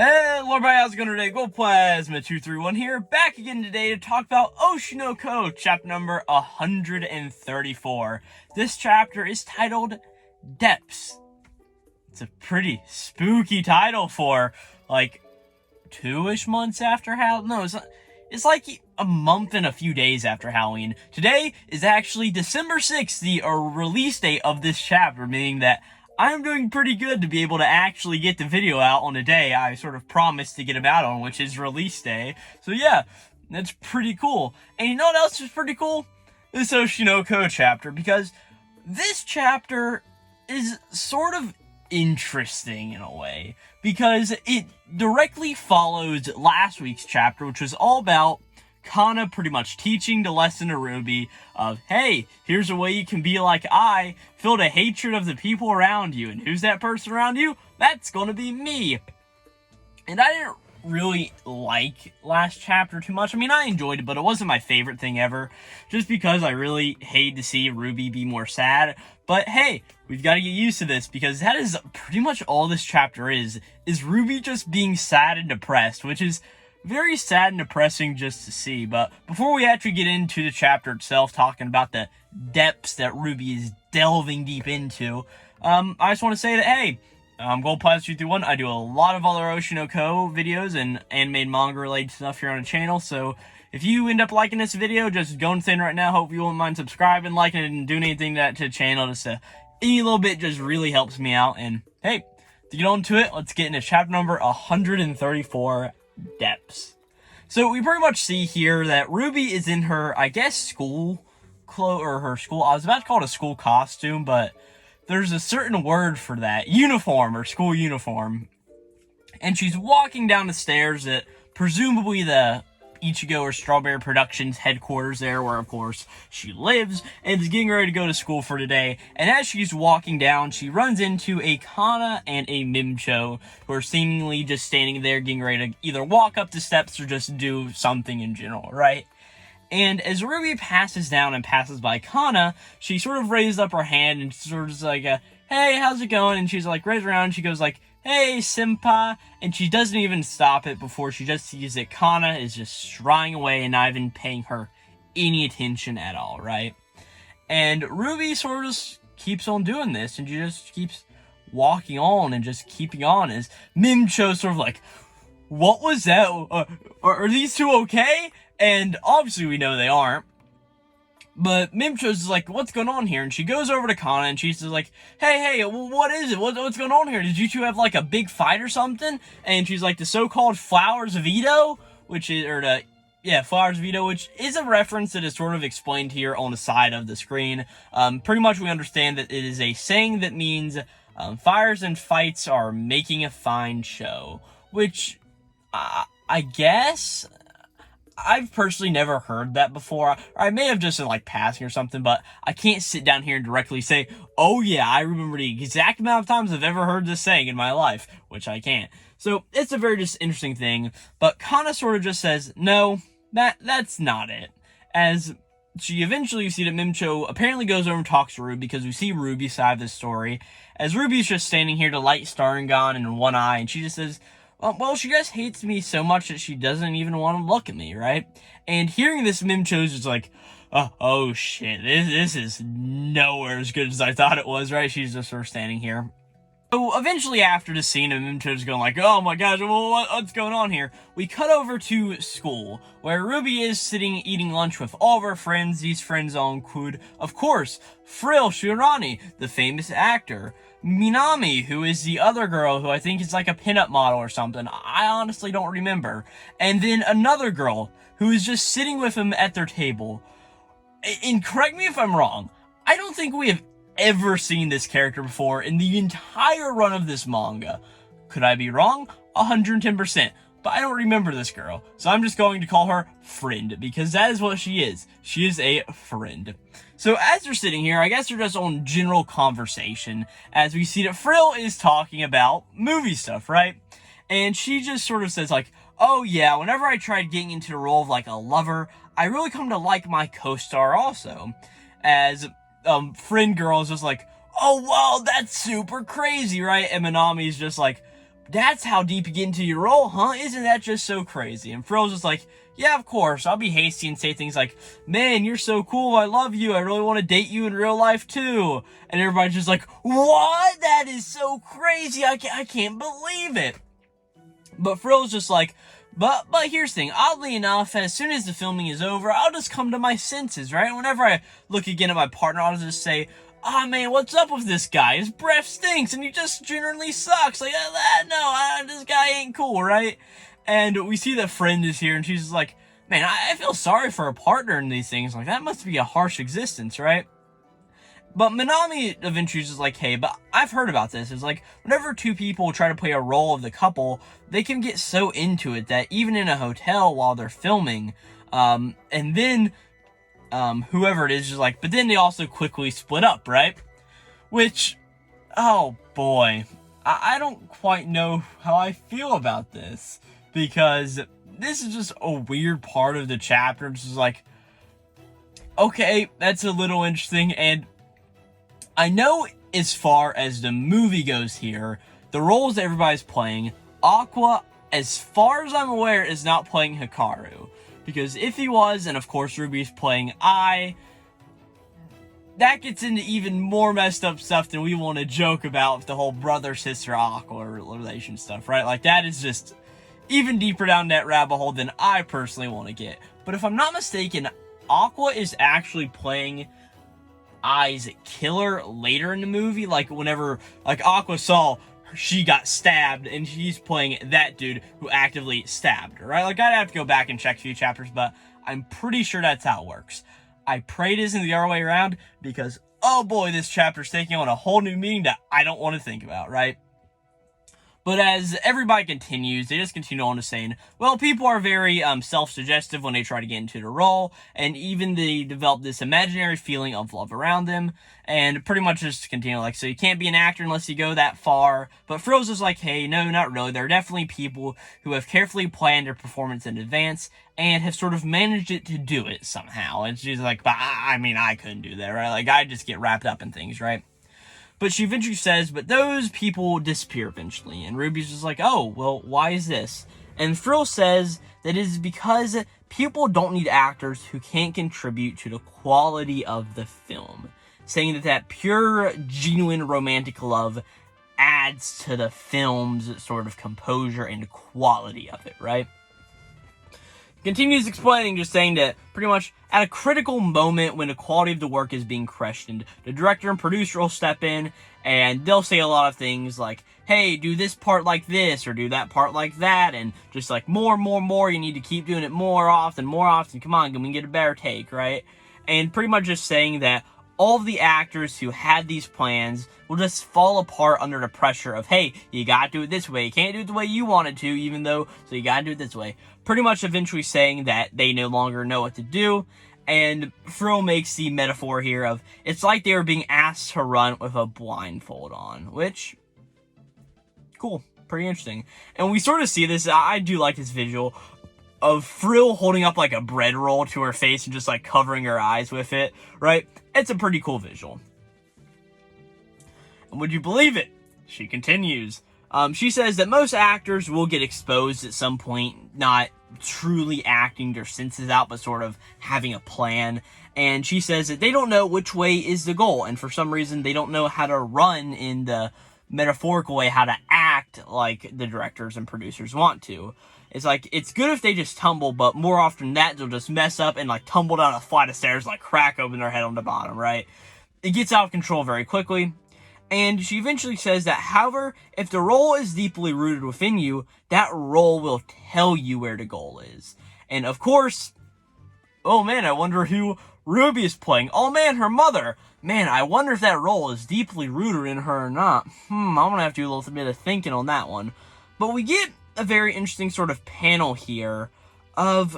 Hello everybody, how's it going today? Glowplasma231 here, back again today to talk about Oshi no Ko, chapter number 134. This chapter is titled Depths. It's a pretty spooky title for, like, 2-ish months after Halloween. No, it's like a month and a few days after Halloween. Today is actually December 6th, the release date of this chapter, meaning that I'm doing pretty good to be able to actually get the video out on a day I sort of promised to get them out on, which is release day. So yeah, that's pretty cool. And you know what else is pretty cool? This Oshi no Ko chapter, because this chapter is sort of interesting in a way, because it directly follows last week's chapter, which was all about Kana pretty much teaching the lesson to Ruby of, hey, here's a way you can be like I, feel the hatred of the people around you. And who's that person around you? That's gonna be me. And I didn't really like last chapter too much. I mean, I enjoyed it, but it wasn't my favorite thing ever, just because I really hate to see Ruby be more sad. But hey, we've got to get used to this, because that is pretty much all this chapter is Ruby just being sad and depressed, which is very sad and depressing just to see. But before we actually get into the chapter itself, talking about the depths that Ruby is delving deep into, I just want to say that, hey, I'm Glowplasma231. I do a lot of other Oshi no Ko videos and anime and manga related stuff here on the channel, so if you end up liking this video, just go and say right now, hope you won't mind subscribing, liking it, and doing anything to the channel. Just any little bit just really helps me out. And hey, to get on to it, let's get into chapter number 134, Depths. So we pretty much see here that Ruby is in her, I guess, school clothes, or her school, I was about to call it a school costume, but there's a certain word for that, uniform, or school uniform. And she's walking down the stairs at presumably the Ichigo or Strawberry Productions headquarters there, where of course she lives, and is getting ready to go to school for today. And as she's walking down, she runs into a Kana and a Mimcho, who are seemingly just standing there getting ready to either walk up the steps or just do something in general, right? And as Ruby passes down and passes by Kana, she sort of raised up her hand and sort of is like, hey, how's it going? And she's like, raised around, and she goes like, hey, senpai, and she doesn't even stop it before she just sees that Kana is just straying away and not even paying her any attention at all, right? And Ruby sort of keeps on doing this, and she just keeps walking on and just keeping on as Mimcho's sort of like, what was that? Are these two okay? And obviously we know they aren't. But Mimcho's like, what's going on here? And she goes over to Kana and she's just like, hey, what is it? What's going on here? Did you two have like a big fight or something? And she's like, the so-called Flowers of Ito, which is, Flowers of Ito, which is a reference that is sort of explained here on the side of the screen. Pretty much we understand that it is a saying that means, fires and fights are making a fine show. Which, I guess I've personally never heard that before. Or I may have just in like passing or something, but I can't sit down here and directly say, oh yeah, I remember the exact amount of times I've ever heard this saying in my life, which I can't. So it's a very just interesting thing, but Kana sort of just says, no, that's not it. As she eventually, you see that Mimcho apparently goes over and talks to Ruby, because we see Ruby's side of this story, as Ruby's just standing here, the light starring gone in one eye, and she just says, well, she just hates me so much that she doesn't even want to look at me, right? And hearing this, Mimcho's just like, oh shit, this is nowhere as good as I thought it was, right? She's just sort of standing here. So eventually after the scene of Mimcho's going like, oh my gosh, what's going on here? We cut over to school, where Ruby is sitting eating lunch with all of her friends. These friends all include, of course, Frill Shirani, the famous actor, Minami, who is the other girl who I think is like a pinup model or something. I honestly don't remember. And then another girl who is just sitting with him at their table. And correct me if I'm wrong, I don't think we have ever seen this character before in the entire run of this manga. Could I be wrong? 110%. But I don't remember this girl, so I'm just going to call her Friend, because that is what she is. She is a friend. So as they're sitting here, I guess they're just on general conversation, as we see that Frill is talking about movie stuff, right? And she just sort of says like, oh yeah, whenever I tried getting into the role of like a lover, I really come to like my co-star also. As Friend Girl is just like, oh wow, that's super crazy, right? And Minami's just like, that's how deep you get into your role, huh? Isn't that just so crazy? And Frill's just like, yeah, of course. I'll be hasty and say things like, man, you're so cool. I love you. I really want to date you in real life, too. And everybody's just like, what? That is so crazy. I can't believe it. But Frill's just like, but here's the thing. Oddly enough, as soon as the filming is over, I'll just come to my senses, right? Whenever I look again at my partner, I'll just say, oh man, what's up with this guy? His breath stinks and he just generally sucks. Like, this guy ain't cool, right? And we see that Friend is here and she's just like, man, I feel sorry for a partner in these things. Like, that must be a harsh existence, right? But Minami eventually is just like, hey, but I've heard about this. It's like, whenever two people try to play a role of the couple, they can get so into it that even in a hotel while they're filming, and then whoever it is like, but then they also quickly split up, right? Which, oh boy, I don't quite know how I feel about this, because this is just a weird part of the chapter. It's just like, okay, that's a little interesting, and I know as far as the movie goes here, the roles that everybody's playing, Aqua, as far as I'm aware, is not playing Hikaru. Because if he was, and of course Ruby's playing Ai, that gets into even more messed up stuff than we want to joke about with the whole brother-sister Aqua relation stuff, right? Like, that is just even deeper down that rabbit hole than I personally want to get. But if I'm not mistaken, Aqua is actually playing Ai's killer later in the movie, like whenever, like, Aqua saw she got stabbed, and she's playing that dude who actively stabbed her, right? Like, I'd have to go back and check a few chapters, but I'm pretty sure that's how it works. I pray it isn't the other way around, because, oh boy, this chapter's taking on a whole new meaning that I don't want to think about, right? But as everybody continues, they just continue on to saying, well, people are very self-suggestive when they try to get into the role, and even they develop this imaginary feeling of love around them, and pretty much just continue, like, so you can't be an actor unless you go that far. But Froze is like, hey, no, not really. There are definitely people who have carefully planned their performance in advance and have sort of managed it to do it somehow. And she's like, but I mean, I couldn't do that, right? Like, I just get wrapped up in things, right? But she eventually says, but those people disappear eventually. And Ruby's just like, oh, well, why is this? And Frill says that it is because people don't need actors who can't contribute to the quality of the film. Saying that pure, genuine romantic love adds to the film's sort of composure and quality of it, right? Continues explaining, just saying that pretty much at a critical moment when the quality of the work is being questioned, the director and producer will step in and they'll say a lot of things like, hey, do this part like this or do that part like that, and just like more, you need to keep doing it more often, come on, can we get a better take, right? And pretty much just saying that all of the actors who had these plans will just fall apart under the pressure of, hey, you gotta do it this way. You can't do it the way you wanted to, even though, so you gotta do it this way. Pretty much eventually saying that they no longer know what to do. And Frill makes the metaphor here of, it's like they were being asked to run with a blindfold on, which, cool, pretty interesting. And we sort of see this, I do like this visual of Frill holding up like a bread roll to her face and just like covering her eyes with it, right? It's a pretty cool visual. And would you believe it? She continues. She says that most actors will get exposed at some point, not truly acting their senses out, but sort of having a plan. And she says that they don't know which way is the goal, and for some reason they don't know how to run in the metaphorical way, how to act like the directors and producers want to. It's like, it's good if they just tumble, but more often than that, they'll just mess up and like tumble down a flight of stairs, like crack open their head on the bottom, right? It gets out of control very quickly. And she eventually says that, however, if the role is deeply rooted within you, that role will tell you where the goal is. And of course, oh man, I wonder who Ruby is playing. Oh man, her mother. Man, I wonder if that role is deeply rooted in her or not. I'm gonna have to do a little bit of thinking on that one. But we get a very interesting sort of panel here of,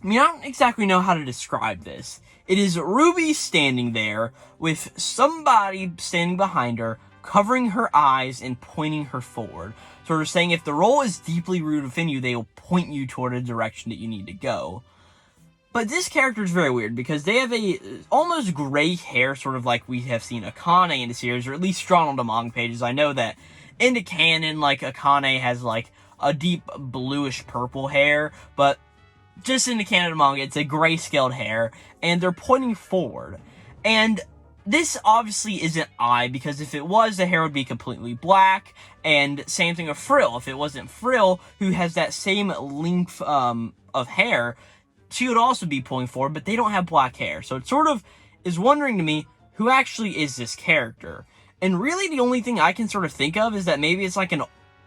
I mean, I don't exactly know how to describe this. It is Ruby standing there with somebody standing behind her, covering her eyes and pointing her forward. Sort of saying if the role is deeply rooted within you, they will point you toward a direction that you need to go. But this character is very weird because they have a almost gray hair, sort of like we have seen Akane in the series, or at least drawn on the manga pages. I know that in the canon, like, Akane has, like, a deep bluish purple hair, but just in the canon manga, it's a gray-scaled hair, and they're pointing forward. And this obviously isn't Ai, because if it was, the hair would be completely black, and same thing with Frill. If it wasn't Frill, who has that same length of hair, she would also be pointing forward, but they don't have black hair. So it sort of is wondering to me, who actually is this character? And really the only thing I can sort of think of is that maybe it's like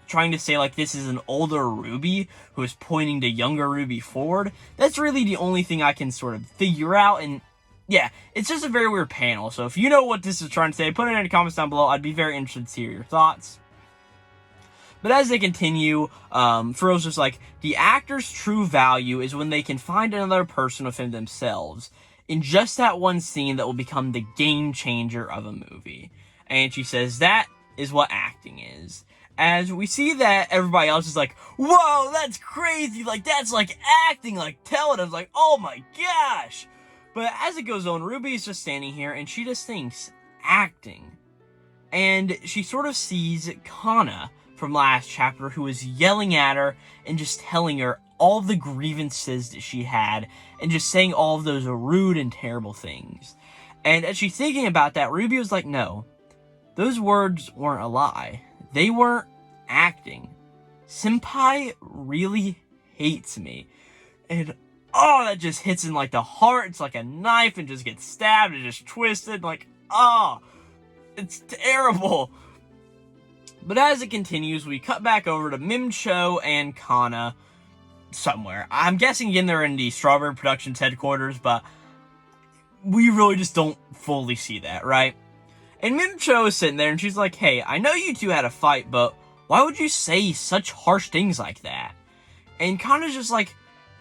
trying to say like this is an older Ruby who is pointing to younger Ruby forward. That's really the only thing I can sort of figure out, and yeah, it's just a very weird panel. So if you know what this is trying to say, put it in the comments down below. I'd be very interested to hear your thoughts. But as they continue, Frill's just like, the actor's true value is when they can find another person within themselves in just that one scene that will become the game changer of a movie. And she says that is what acting is. As we see that everybody else is like, whoa, that's crazy, like, that's like acting, like, tell it. I was like, oh my gosh. But as it goes on, Ruby is just standing here, and she just thinks, acting. And she sort of sees Kana from last chapter, who was yelling at her and just telling her all the grievances that she had, and just saying all of those rude and terrible things. And as she's thinking about that, Ruby was like, no, those words weren't a lie. They weren't acting. Senpai really hates me. And oh, that just hits in like the heart. It's like a knife and just gets stabbed and just twisted. Like, oh, it's terrible. But as it continues, we cut back over to Mimcho and Kana somewhere. I'm guessing again they're in the Strawberry Productions headquarters, but we really just don't fully see that, right? And Mimcho is sitting there, and she's like, hey, I know you two had a fight, but why would you say such harsh things like that? And Kana's just like,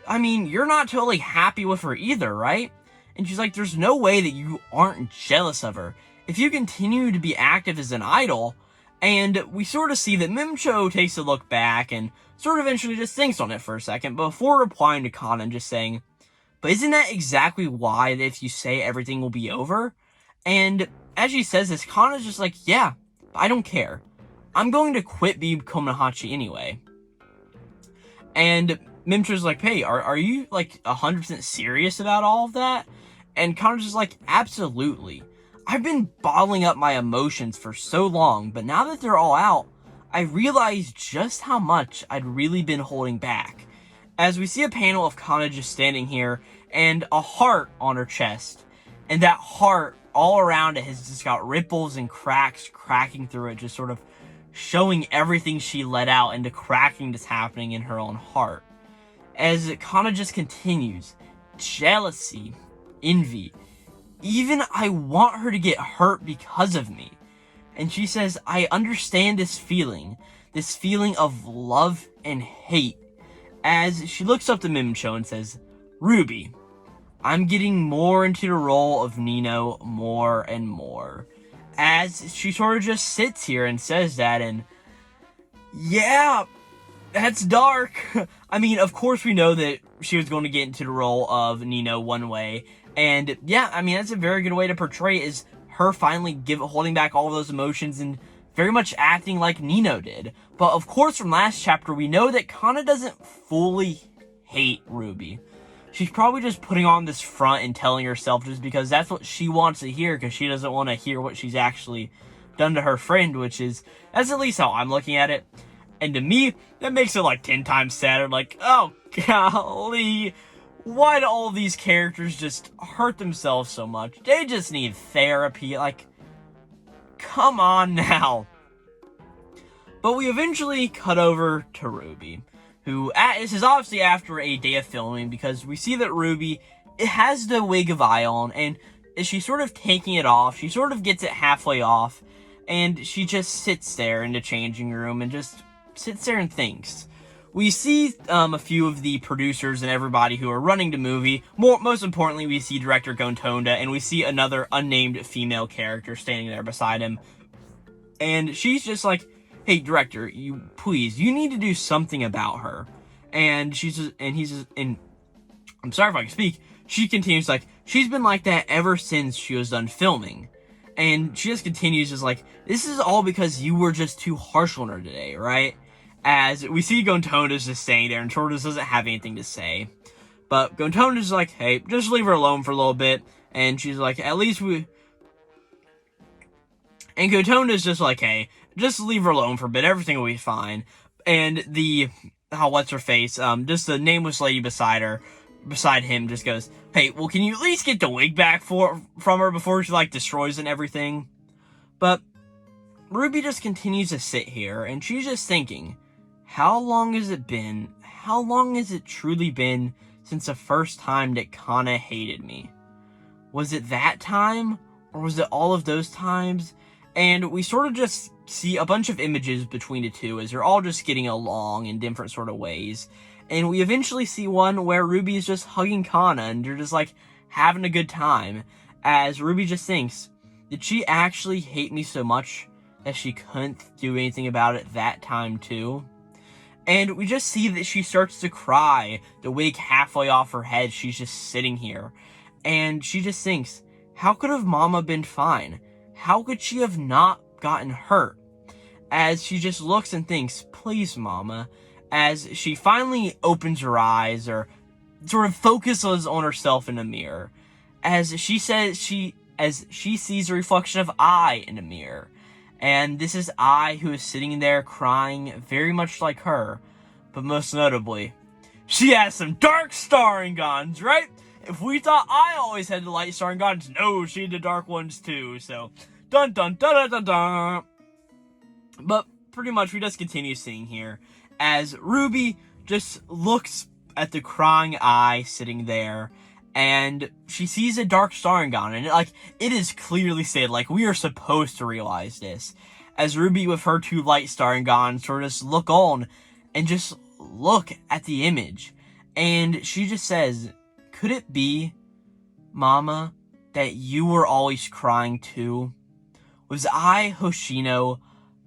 I mean, you're not totally happy with her either, right? And she's like, there's no way that you aren't jealous of her. If you continue to be active as an idol, and we sort of see that Mimcho takes a look back and sort of eventually just thinks on it for a second before replying to Kana and just saying, but isn't that exactly why that if you say everything will be over? And as she says this, Kana's just like, yeah, I don't care. I'm going to quit being Komodachi anyway. And Mimcho's like, hey, are you like 100% serious about all of that? And Kana's just like, absolutely. I've been bottling up my emotions for so long, but now that they're all out, I realize just how much I'd really been holding back. As we see a panel of Kana just standing here, and a heart on her chest. And that heart, all around it, has just got ripples and cracks cracking through it, just sort of showing everything she let out and the cracking that's happening in her own heart. As Kana just continues, jealousy, envy, even I want her to get hurt because of me. And she says, I understand this feeling of love and hate. As she looks up to Mimcho and says, Ruby, I'm getting more into the role of Nino more and more. As she sort of just sits here and says that, and yeah, that's dark. I mean, of course we know that she was going to get into the role of Nino one way. And yeah, I mean, that's a very good way to portray it, is her finally holding back all of those emotions and very much acting like Nino did. But of course, from last chapter, we know that Kana doesn't fully hate Ruby. She's probably just putting on this front and telling herself just because that's what she wants to hear, because she doesn't want to hear what she's actually done to her friend, that's at least how I'm looking at it. And to me, that makes it like 10 times sadder. Like, oh, golly, why do all these characters just hurt themselves so much? They just need therapy. Like, come on now. But we eventually cut over to Ruby, who, this is obviously after a day of filming, because we see that Ruby, it has the wig of Ion, and as she's sort of taking it off, she sort of gets it halfway off, and she just sits there in the changing room and just sits there and thinks. We see a few of the producers and everybody who are running the movie. Most importantly, we see director Gontonda, and we see another unnamed female character standing there beside him. And she's just like, hey, director, you need to do something about her. And I'm sorry if I can speak. She continues like, she's been like that ever since she was done filming. And she just continues just like, this is all because you were just too harsh on her today, right? As we see Gontona's just staying there, and Tortoise doesn't have anything to say. But Gontona's like, hey, just leave her alone for a little bit. And she's like, at least we... And Gontona's just like, hey, just leave her alone for a bit, everything will be fine. And the... what's-her-face, just the nameless lady beside him just goes, hey, well, can you at least get the wig back from her before she, like, destroys and everything? But Ruby just continues to sit here, and she's just thinking, how long has it been? How long has it truly been since the first time that Kana hated me? Was it that time? Or was it all of those times? And we sort of just see a bunch of images between the two as they're all just getting along in different sort of ways. And we eventually see one where Ruby is just hugging Kana and they're just like having a good time. As Ruby just thinks, did she actually hate me so much that she couldn't do anything about it that time too? And we just see that she starts to cry, the wig halfway off her head. She's just sitting here. And she just thinks, how could have Mama been fine? How could she have not gotten hurt? As she just looks and thinks, please, Mama. As she finally opens her eyes or sort of focuses on herself in the mirror. As she says, as she sees a reflection of I in the mirror. And this is I who is sitting there crying very much like her. But most notably, she has some dark Starringons, right? If we thought I always had the light Starringons, no, she had the dark ones too. So, dun dun dun dun dun dun. But pretty much we just continue seeing here as Ruby just looks at the crying eye sitting there, and she sees a dark Starringon, and it is clearly stated, like, we are supposed to realize this, as Ruby with her two light Starringons sort of just look on, and just look at the image, and she just says, could it be, Mama, that you were always crying too? Was I, Hoshino,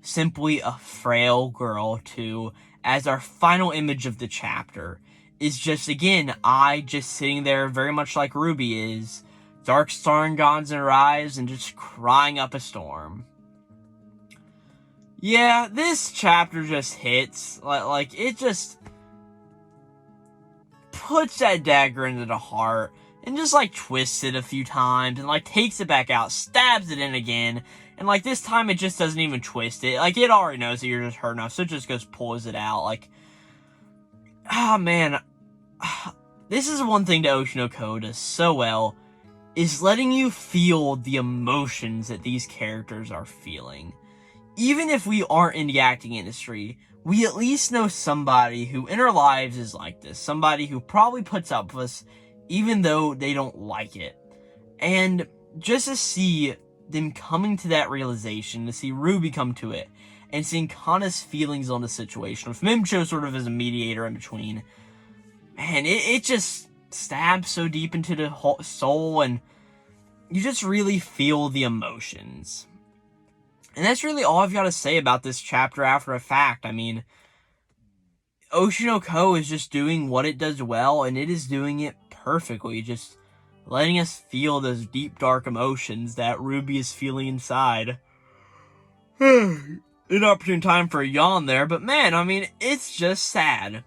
simply a frail girl too? As our final image of the chapter is just, again, I just sitting there very much like Ruby is, dark Starringons in her eyes and just crying up a storm. Yeah, this chapter just hits, like it just puts that dagger into the heart and just like twists it a few times and like takes it back out, stabs it in again, and like this time it just doesn't even twist it. Like it already knows that you're just hurt enough, so it just goes pulls it out. Like, ah, man, this is one thing that Oshi does so well, is letting you feel the emotions that these characters are feeling. Even if we aren't in the acting industry, we at least know somebody who in our lives is like this. Somebody who probably puts up with us even though they don't like it. And just to see them coming to that realization, to see Ruby come to it, and seeing Kana's feelings on the situation, with Mimcho sort of as a mediator in between, man, it just stabs so deep into the soul, and you just really feel the emotions. And that's really all I've got to say about this chapter after a fact. I mean, Oshi is just doing what it does well, and it is doing it perfectly, just letting us feel those deep, dark emotions that Ruby is feeling inside. An opportune time for a yawn there, but man, I mean, it's just sad.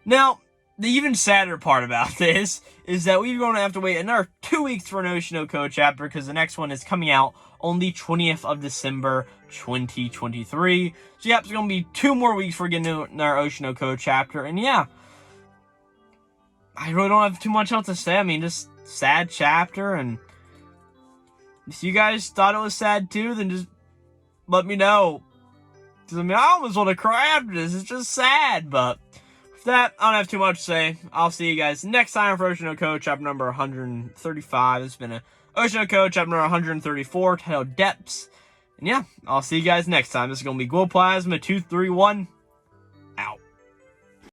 Now, the even sadder part about this is that we're going to have to wait another 2 weeks for an Oshi chapter, because the next one is coming out on the 20th of December, 2023. So yeah, it's going to be 2 more weeks for getting our Oshi chapter, and yeah, I really don't have too much else to say. I mean, just sad chapter, and if you guys thought it was sad too, then just let me know. Because, I mean, I almost want to cry after this. It's just sad, but with that, I don't have too much to say. I'll see you guys next time for Oshi chapter number 135. This has been a Oshi chapter number 134, titled Depths. And yeah, I'll see you guys next time. This is going to be Glowplasma231.